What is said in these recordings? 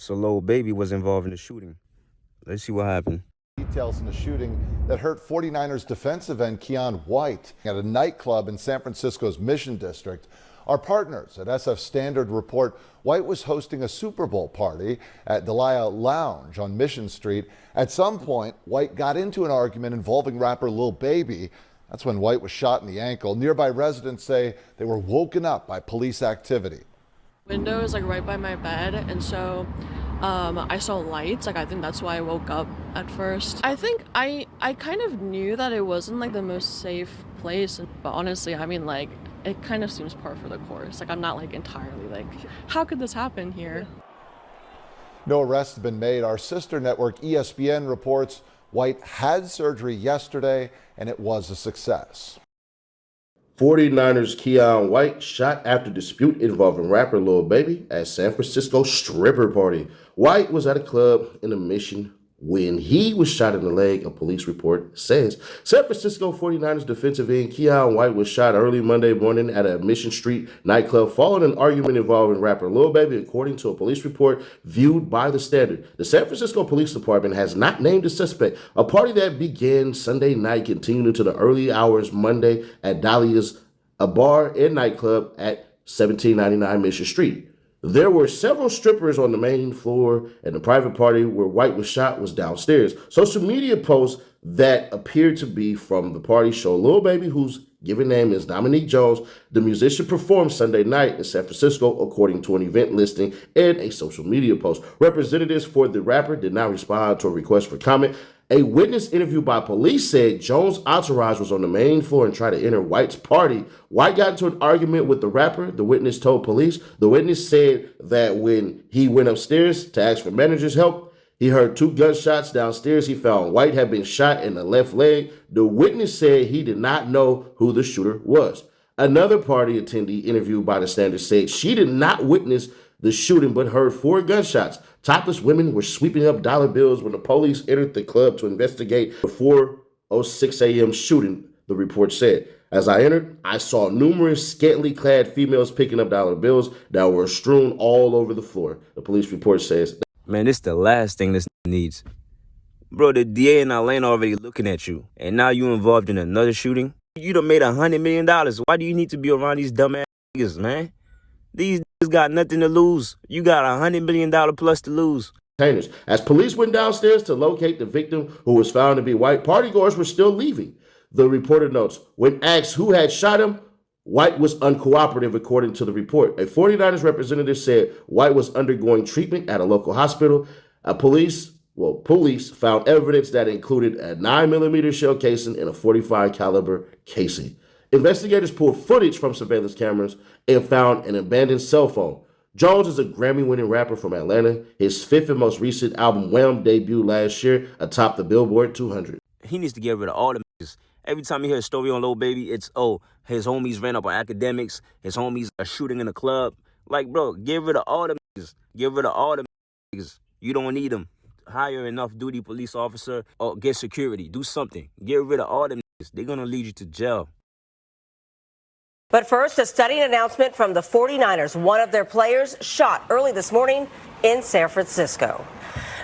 So Lil Baby was involved in the shooting. Let's see what happened. Details in the shooting that hurt 49ers defensive end Keion White at a nightclub in San Francisco's Mission District. Our partners at SF Standard report White was hosting a Super Bowl party at Dahlia Lounge on Mission Street. At some point, White got into an argument involving rapper Lil Baby. That's when White was shot in the ankle. Nearby residents say they were woken up by police activity. Window is like right by my bed, and so I saw lights. Like I think that's why I woke up at first. I think I kind of knew that it wasn't like the most safe place, but honestly, I mean, like it kind of seems par for the course. Like I'm not like entirely like, how could this happen here? No arrests have been made. Our sister network ESPN reports White had surgery yesterday and it was a success. 49ers Keion White shot after dispute involving rapper Lil Baby at San Francisco stripper party. White was at a club in the Mission when he was shot in the leg, a police report says. San Francisco 49ers defensive end Keion White was shot early Monday morning at a Mission Street nightclub following an argument involving rapper Lil Baby, according to a police report viewed by The Standard. The San Francisco Police Department has not named a suspect. A party that began Sunday night continued into the early hours Monday at Dahlia's, a bar and nightclub at 1799 Mission Street. There were several strippers on the main floor, and the private party where White was shot was downstairs. Social media posts that appeared to be from the party show Lil Baby, whose given name is Dominique Jones, the musician, performed Sunday night in San Francisco, according to an event listing and a social media post. Representatives for the rapper did not respond to a request for comment. A witness interviewed by police said Jones' entourage was on the main floor and tried to enter White's party. White got into an argument with the rapper, the witness told police. The witness said that when he went upstairs to ask for manager's help, he heard 2 gunshots downstairs. He found White had been shot in the left leg. The witness said he did not know who the shooter was. Another party attendee interviewed by The Standard said she did not witness the shooting but heard 4 gunshots. Topless women were sweeping up dollar bills when the police entered the club to investigate the 4:06 a.m. shooting, the report said. As I entered, I saw numerous scantily clad females picking up dollar bills that were strewn all over the floor, the police report says. Man, this the last thing this needs. Bro, the DA in Atlanta already looking at you, and now you involved in another shooting? You done made $100 million. Why do you need to be around these dumb ass niggas, man? These niggas got nothing to lose. You got $100 million plus to lose. As police went downstairs to locate the victim, who was found to be White, partygoers were still leaving. The reporter notes, when asked who had shot him, White was uncooperative, according to the report. A 49ers representative said White was undergoing treatment at a local hospital. Police found evidence that included a 9mm shell casing and a .45 caliber casing. Investigators pulled footage from surveillance cameras and found an abandoned cell phone. Jones is a Grammy-winning rapper from Atlanta. His 5th and most recent album, Wham, debuted last year atop the Billboard 200. He needs to get rid of all the niggas. Every time you hear a story on Lil Baby, it's, oh, his homies ran up on academics, his homies are shooting in a club. Like, bro, get rid of all the niggas. Get rid of all the niggas. You don't need them. Hire enough duty police officer or get security. Do something. Get rid of all the niggas. They're going to lead you to jail. But first, a stunning announcement from the 49ers. One of their players shot early this morning in San Francisco.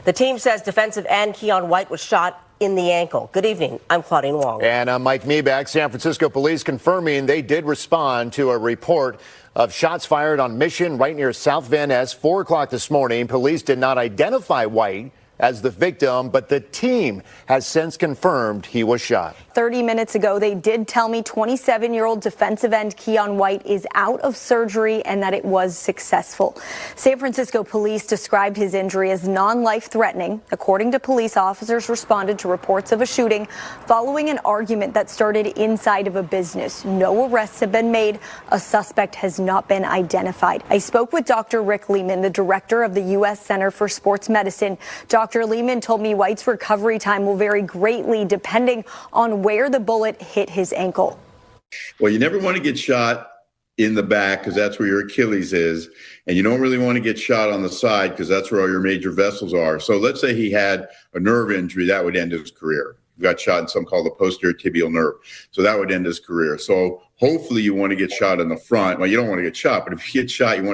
The team says defensive end Keion White was shot in the ankle. Good evening. I'm Claudine Wong. And I'm Mike Meeback. San Francisco police confirming they did respond to a report of shots fired on Mission right near South Van Ness, 4 o'clock this morning. Police did not identify White as the victim, but the team has since confirmed he was shot. 30 minutes ago, they did tell me 27-year-old defensive end Keion White is out of surgery and that it was successful. San Francisco police described his injury as non-life threatening. According to police, officers responded to reports of a shooting following an argument that started inside of a business. No arrests have been made. A suspect has not been identified. I spoke with Dr. Rick Lehman, the director of the U.S. Center for Sports Medicine. Dr. Lehman told me White's recovery time will vary greatly depending on where the bullet hit his ankle. Well, you never want to get shot in the back because that's where your Achilles is. And you don't really want to get shot on the side because that's where all your major vessels are. So let's say he had a nerve injury, that would end his career. He got shot in something called the posterior tibial nerve. So that would end his career. So hopefully you want to get shot in the front. Well, you don't want to get shot, but if you get shot, you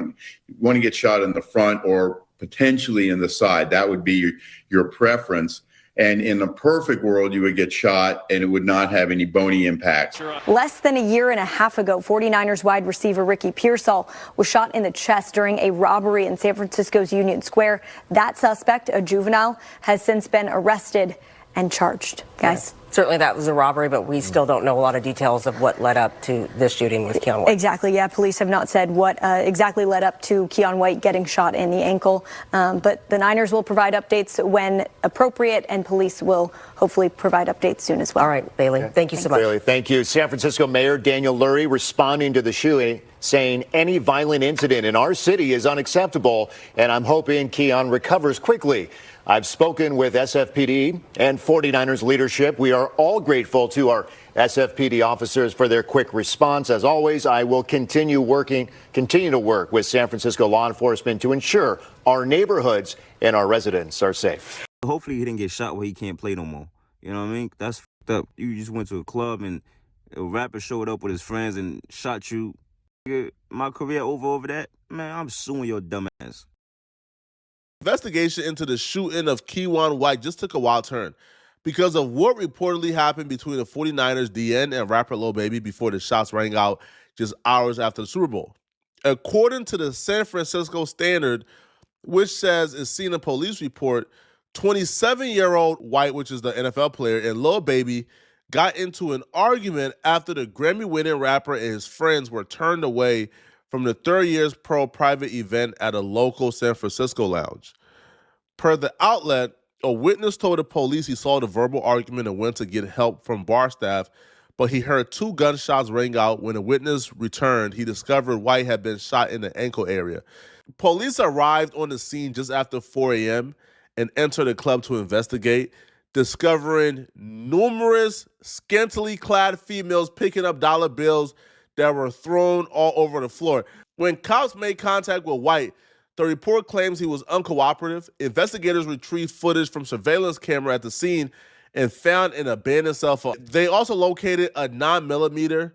want to get shot in the front or potentially in the side. That would be your preference. And in a perfect world, you would get shot and it would not have any bony impacts. Less than a year and a half ago, 49ers wide receiver Ricky Pearsall was shot in the chest during a robbery in San Francisco's Union Square. That suspect, a juvenile, has since been arrested and charged. Guys. Certainly that was a robbery, but we still don't know a lot of details of what led up to this shooting with Keion White. Exactly, yeah. Police have not said what exactly led up to Keion White getting shot in the ankle. But the Niners will provide updates when appropriate, and police will hopefully provide updates soon as well. All right, Bailey. Thank you so much. Bailey, thank you. San Francisco Mayor Daniel Lurie responding to the shooting, saying any violent incident in our city is unacceptable, and I'm hoping Keion recovers quickly. I've spoken with SFPD and 49ers leadership. We are all grateful to our SFPD officers for their quick response. As always, I will continue to work with San Francisco law enforcement to ensure our neighborhoods and our residents are safe. Hopefully he didn't get shot where he can't play no more. You know what I mean? That's fucked up. You just went to a club and a rapper showed up with his friends and shot you. My career over that? Man, I'm suing your dumb ass. Investigation into the shooting of Keion White just took a wild turn because of what reportedly happened between the 49ers DN and rapper Lil Baby before the shots rang out just hours after the Super Bowl. According to the San Francisco Standard, which says it's seen a police report, 27-year-old White, which is the NFL player, and Lil Baby got into an argument after the Grammy-winning rapper and his friends were turned away from the Third Years Pro private event at a local San Francisco lounge. Per the outlet, a witness told the police he saw the verbal argument and went to get help from bar staff, but he heard 2 gunshots ring out. When a witness returned, he discovered White had been shot in the ankle area. Police arrived on the scene just after 4 a.m. and entered the club to investigate, discovering numerous scantily clad females picking up dollar bills that were thrown all over the floor. When cops made contact with White, the report claims he was uncooperative. Investigators retrieved footage from surveillance camera at the scene and found an abandoned cell phone. They also located a 9mm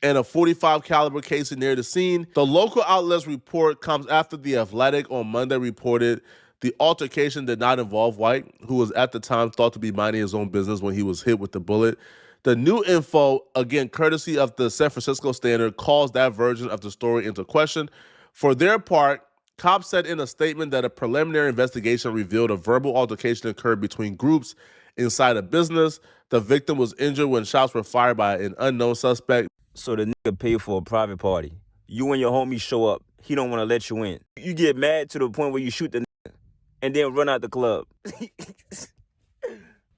and a .45 caliber casing near the scene. The local outlet's report comes after The Athletic on Monday reported the altercation did not involve White, who was at the time thought to be minding his own business when he was hit with the bullet. The new info, again, courtesy of the San Francisco Standard, calls that version of the story into question. For their part, cops said in a statement that a preliminary investigation revealed a verbal altercation occurred between groups inside a business. The victim was injured when shots were fired by an unknown suspect. So the nigga paid for a private party. You and your homies show up. He don't want to let you in. You get mad to the point where you shoot the nigga and then run out the club.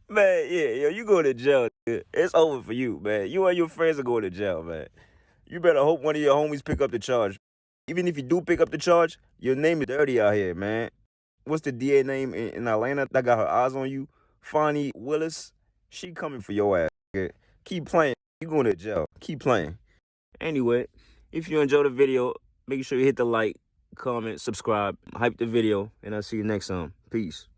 Man, yeah, yo, you go to jail. It's over for you, man. You and your friends are going to jail, man. You better hope one of your homies pick up the charge. Even if you do pick up the charge, your name is dirty out here, man. What's the DA name in Atlanta that got her eyes on you? Fonnie Willis. She coming for your ass. Okay? Keep playing. You going to jail. Keep playing. Anyway, if you enjoyed the video, make sure you hit the like, comment, subscribe, hype the video, and I'll see you next time. Peace.